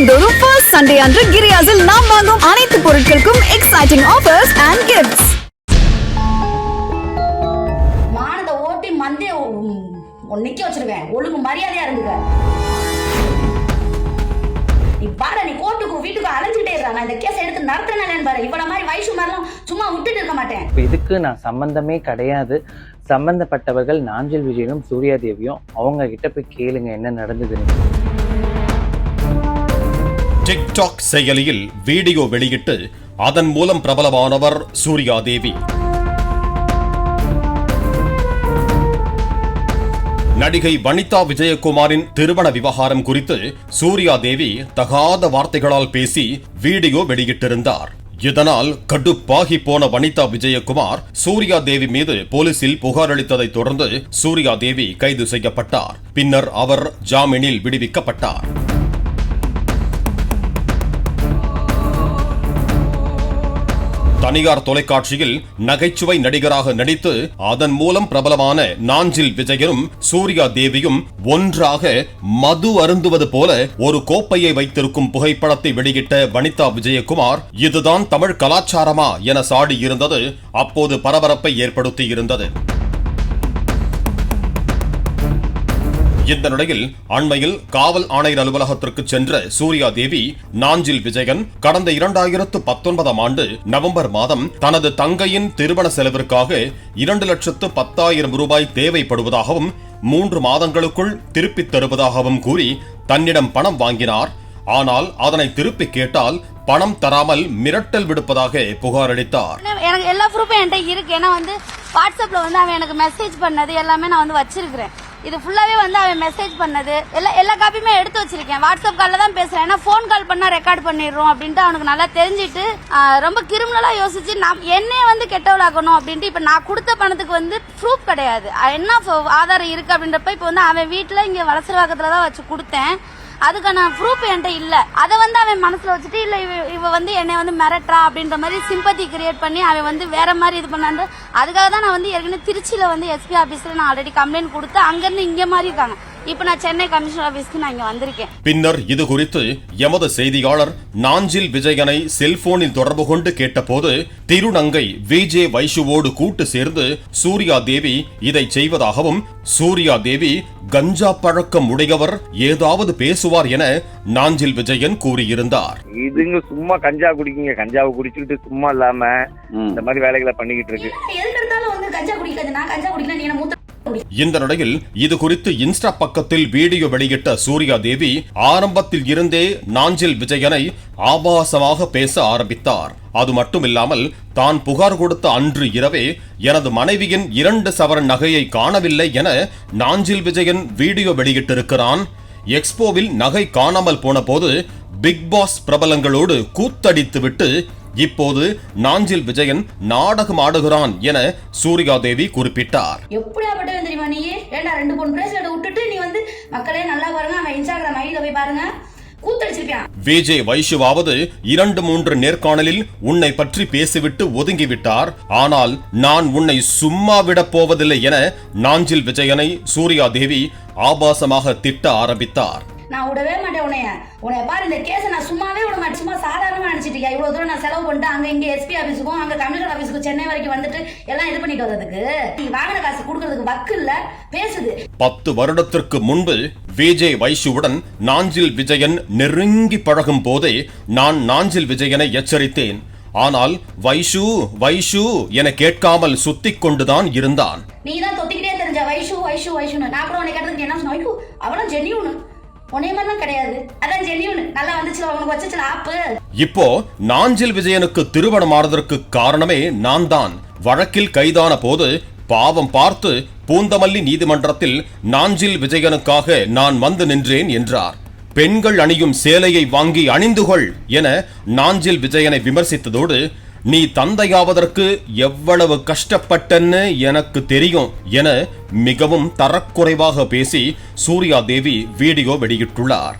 மாதந்தோறும் first Sunday அன்று கிரியாஸில் நாம் வாங்கும் அனைத்து பொருட்களுக்கும் எக்ஸைட்டிங் ஆஃபர்ஸ் அண்ட் கிஃப்ட்ஸ். மானத ஓட்டி மந்தே நிக்க வச்சிருக்கேன். ஒழுங்கு மரியாதையா இருந்துக்க. நீ பாரு, நீ கோர்ட்டுக்கு வீட்டுக்கு அலைஞ்சிட்டே இருக்கா. நான் இந்த கேஸ் எடுத்து நடத்துறேன்னு பாரு. இவள மாதிரி வயசு மாதிரிலாம் சும்மா விட்டுட்டு இருக்க மாட்டேன். இதுக்கு நான் சம்பந்தமே கிடையாது. சம்பந்தப்பட்டவர்கள் நாஞ்சில் விஜயனும் சூர்யா தேவியும் அவங்க கிட்ட போய் கேளுங்க என்ன நடந்ததுன்னு. டிக்டாக் செயலியில் வீடியோ வெளியிட்டு அதன் மூலம் பிரபலமானவர் சூர்யா தேவி. நடிகை வனிதா விஜயகுமாரின் திருமண விவகாரம் குறித்து சூர்யா தேவி தகாத வார்த்தைகளால் பேசி வீடியோ வெளியிட்டிருந்தார். இதனால் கடுப்பாகி போன வனிதா விஜயகுமார் சூர்யா தேவி மீது போலீசில் புகார் அளித்ததை தொடர்ந்து சூர்யா தேவி கைது செய்யப்பட்டார். பின்னர் அவர் ஜாமீனில் விடுவிக்கப்பட்டார். தனியார் தொலைக்காட்சியில் நகைச்சுவை நடிகராக நடித்து அதன் மூலம் பிரபலமான நாஞ்சில் விஜயனும் சூர்யா தேவியும் ஒன்றாக மது அருந்துவது போல ஒரு கோப்பையை வைத்திருக்கும் புகைப்படத்தை வெளியிட்ட வனிதா விஜயகுமார் இதுதான் தமிழ் கலாச்சாரமா என சாடி இருந்தது அப்போது பரபரப்பை ஏற்படுத்தி இருந்தது. இந்த நிலையில் அண்மையில் காவல் ஆணையர் அலுவலகத்திற்கு சென்ற சூர்யா தேவி நாஞ்சில் விஜயன் கடந்த 2019 ஆண்டு நவம்பர் மாதம் தனது தங்கையின் திருமண செலவிற்காக 2,10,000 ரூபாய் தேவைப்படுவதாகவும் 3 மாதங்களுக்குள் திருப்பித் தருவதாகவும் கூறி தன்னிடம் பணம் வாங்கினார். ஆனால் அதனை திருப்பி கேட்டால் பணம் தராமல் மிரட்டல் விடுப்பதாக புகார் அளித்தார். எனக்கு எல்லா ப்ரூஃபும் என்கிட்ட இருக்கு. ஏன்னா வாட்ஸ்அப்ல அவன் எனக்கு மெசேஜ் பண்ணது எல்லாமே நான் வச்சிருக்கிறேன். இது ஃபுல்லாவே அவன் மெசேஜ் பண்ணது எல்லா காப்பியுமே எடுத்து வச்சிருக்கேன். வாட்ஸ்அப் கால்ல தான் பேசுறேன். ஏன்னா போன் கால் பண்ணா ரெக்கார்ட் பண்ணிடுறோம் அப்படின்ட்டு அவனுக்கு நல்லா தெரிஞ்சிட்டு ரொம்ப கிரிமினலா யோசிச்சு என்னைய கெட்டவளாக்கணும் அப்படின்ட்டு இப்ப நான் கொடுத்த பணத்துக்கு ப்ரூஃப் கிடையாது. என்ன ஆதாரம் இருக்கு அப்படின்றப்ப இப்ப அவன் வீட்டுல இங்க வளசரவாக்கத்துலதான் வச்சு கொடுத்தேன். அதுக்கான ப்ரூஃப் என்கிட்ட இல்ல. அதை அவன் மனசுல வச்சுட்டு இல்ல இவ என்னை மிரட்டுறா அப்படின்ற மாதிரி சிம்பத்தி கிரியேட் பண்ணி அவன் வேற மாதிரி இது பண்ணாரு. அதுக்காக தான் நான் ஏற்கனவே திருச்சியில எஸ்பி ஆபீஸ்ல நான் ஆல்ரெடி கம்ப்ளைண்ட் கொடுத்து அங்க இருந்து இங்க மாதிரி இருக்காங்க. இப்ப நான் சென்னை கமிஷனர் ஆபீஸ்க்கு நான் இங்க வந்திருக்கேன். பின்னர் இது குறித்து எமது செய்தியாளர் நாஞ்சில் விஜயனை செல்போனில் தொடர்பு கொண்டு கேட்டபோது திருநங்கை விஜே வைஷுவோடு கூட்டு சேர்ந்து சூர்யா தேவி இதை செய்வதாகவும் சூர்யா தேவி கஞ்சா பழக்கம் உடையவர் ஏதாவது பேசுவார் என நாஞ்சில் விஜயன் கூறியிருந்தார். இதுங்க சும்மா கஞ்சா குடிக்குங்க. கஞ்சாவை குடிச்சுக்கிட்டு சும்மா இல்லாம இந்த மாதிரி வேலைகளை பண்ணிக்கிட்டு இருக்கு. இந்த நிலையில் இது குறித்து இன்ஸ்டா பக்கத்தில் வீடியோ வெளியிட்ட சூர்யா தேவி ஆரம்பத்தில் இருந்தே நாஞ்சில் விஜயனை ஆபாசமாக பேச ஆரம்பித்தார். அது மட்டுமில்லாமல் தான் புகார் கொடுத்த அன்று இரவே எனது மனைவியின் 2 சவரன் நகையை காணவில்லை என நாஞ்சில் விஜயன் வீடியோ வெளியிட்டிருக்கிறான். எக்ஸ்போவில் நகை காணாமல் போன போது பிக் பாஸ் பிரபலங்களோடு கூத்தடித்துவிட்டு இப்போது நாஞ்சில் விஜயன் நாடகம் ஆடுகிறான் என சூர்யா தேவி குறிப்பிட்டார். எப்படியாப்பட்டவன் தெரியுமா நீ? 2 பொன் பிரேஸ்லெட் விட்டுட்டு நீ மக்களே நல்லா பாருங்க, அவன் இன்ஸ்டாகிராம் ஐடியில போய் பாருங்க, கூத்தடிச்சிருக்கான். விஜே வைஷுவாவது 2-3 நேர்காணலில் உன்னை பற்றி பேசிவிட்டு ஒதுங்கிவிட்டார். ஆனால் நான் உன்னை சும்மா விடப் போவதில்லை என நாஞ்சில் விஜயனை சூர்யா தேவி ஆபாசமாக திட்ட ஆரம்பித்தார். நான் விடவே மாட்டேன் உன்னைய பாரு, இந்த கேஸை நான் சும்மாவே விட மாட்டேன். சும்மா சாதாரணமா நினைச்சிட்டு இவ்வளவு தூரம் நான் செலவு பண்ணிட்டு அங்க இங்க எஸ்பி ஆபீஸுக்கும் அங்க கமிஷனர் ஆபீஸுக்கும் சென்னை வரைக்கும் வந்துட்டு எல்லாம் இது பண்ணிட்டு வர்றதுக்கு நீ வாங்கின காசு கொடுக்கறதுக்கு வக்கு இல்ல பேசுது. 10 வருடத்திற்கு முன்பு விஜே வைஷுவுடன் நாஞ்சில் விஜயன் நெருங்கி பழகும் போதே நான் நாஞ்சில் விஜயனை எச்சரித்தேன். ஆனால் வைஷு வைஷு என கேட்காமல் சுத்திக் கொண்டுதான் இருந்தான். நீ தான் தொத்திக்கிட்டே தெரிஞ்ச வைஷு வைஷு வைஷுன்னு. நான் கூட உன்னை கேட்டதுக்கு என்ன சொன்ன? வைஷு அவனும் ஜெனியூனு, உன்னை மாதிரிலாம் கிடையாது, அதான் ஜெனியூனு. நல்லா வந்துச்சு அவனுக்கு வச்சுச்சு ஆப்பு. இப்போ நாஞ்சில் விஜயனுக்கு திருமணம் ஆனதற்கு காரணமே நான் தான். வழக்கில் கைதான போது பாவம் பார்த்து பூந்தமல்லி நீதிமன்றத்தில் நாஞ்சில் விஜயனுக்காக நான் வந்து நின்றேன் என்றார். பெண்கள் அணியும் சேலையை வாங்கி அணிந்துகொள் என நாஞ்சில் விஜயனை விமர்சித்ததோடு நீ தந்தையாவதற்கு எவ்வளவு கஷ்டப்பட்டன்னு எனக்கு தெரியும் என மிகவும் தரக்குறைவாக பேசி சூர்யா தேவி வீடியோ வெளியிட்டுள்ளார்.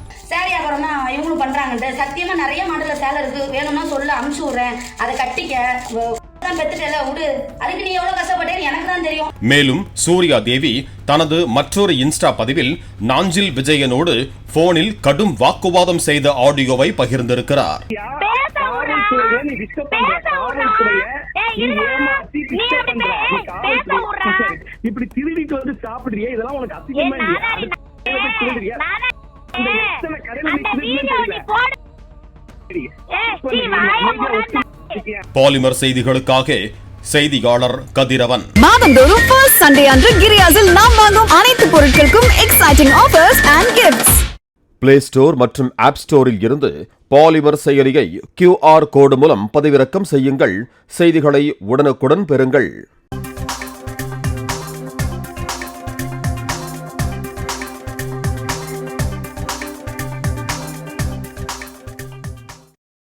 இவங்களும் பண்றாங்க. சத்தியமா நிறைய மாடல சேலை இருக்கு, வேணும்னா சொல்ல அனுப்பிச்சு விடுறேன், அதை கட்டிக்க பெத்துட்டல விடு, அதுக்கு நீ எவ்வளவு கஷ்டப்பட்டேன்னு எனக்கு தான் தெரியும். மேலும் சூர்யா தேவி தனது மற்றொரு இன்ஸ்டா பதிவில் நாஞ்சில் விஜயனோடு போனில் கடும் வாக்குவாதம் செய்த ஆடியோவை பகிர்ந்திருக்கிறார். இப்படி திருடிட்டு வந்து சாப்பிடுறியா? இதெல்லாம் உனக்கு அசிங்கமா இல்லையா? பாலிமர் செய்திகளுக்காக செய்தியாளர் கதிரவன். மாதந்தோறும் ஃபர்ஸ்ட் சண்டே அன்று கிரியாஸில் நாம் வாங்கும் அனைத்து பொருட்களுக்கும் exciting offers and gifts. Play store மற்றும் ஆப் ஸ்டோரில் இருந்து பாலிமர் செயலியை QR கோடு மூலம் பதிவிறக்கம் செய்யுங்கள். செய்திகளை உடனுக்குடன் பெறுங்கள்.